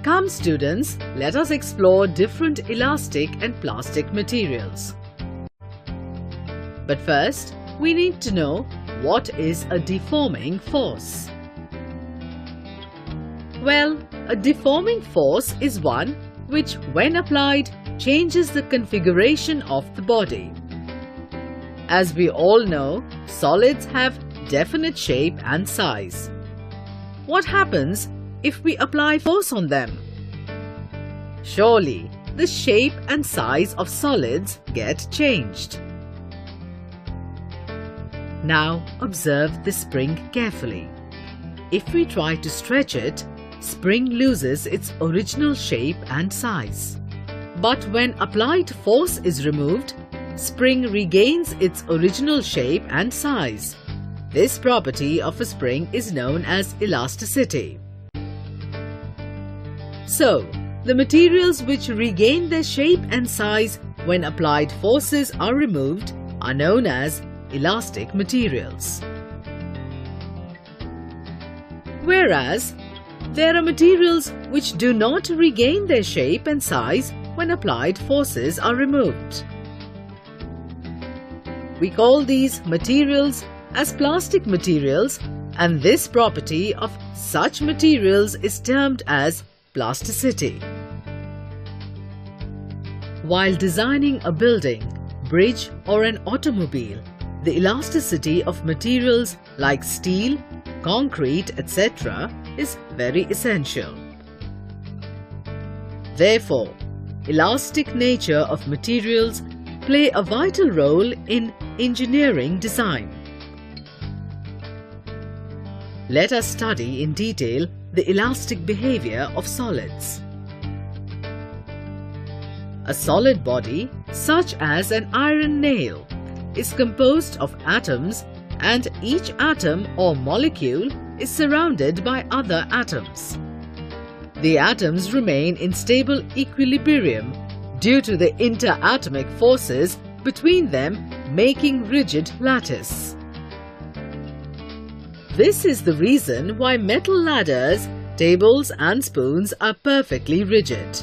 Come students, let us explore different elastic and plastic materials. But first, we need to know what is a deforming force. Well, a deforming force is one which, when applied, changes the configuration of the body. As we all know, solids have definite shape and size. What happens if we apply force on them? Surely, the shape and size of solids get changed. Now observe the spring carefully. If we try to stretch it, spring loses its original shape and size. But when applied force is removed, spring regains its original shape and size. This property of a spring is known as elasticity. So, the materials which regain their shape and size when applied forces are removed are known as elastic materials. Whereas, there are materials which do not regain their shape and size when applied forces are removed. We call these materials as plastic materials, and this property of such materials is termed as plasticity. While designing a building, bridge or an automobile, the elasticity of materials like steel, concrete, etc. is very essential. Therefore, elastic nature of materials play a vital role in engineering design. Let us study in detail the elastic behavior of solids. A solid body, such as an iron nail, is composed of atoms, and each atom or molecule is surrounded by other atoms. The atoms remain in stable equilibrium due to the interatomic forces between them, making rigid lattice. This is the reason why metal ladders, tables and spoons are perfectly rigid.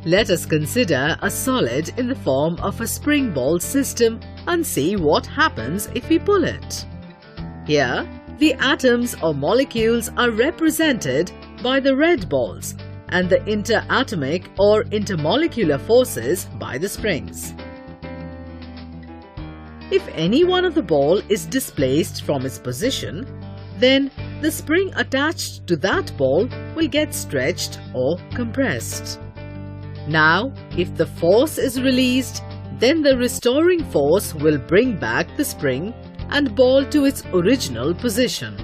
Let us consider a solid in the form of a spring ball system and see what happens if we pull it. Here, the atoms or molecules are represented by the red balls and the interatomic or intermolecular forces by the springs. If any one of the ball is displaced from its position, then the spring attached to that ball will get stretched or compressed. Now, if the force is released, then the restoring force will bring back the spring and ball to its original position.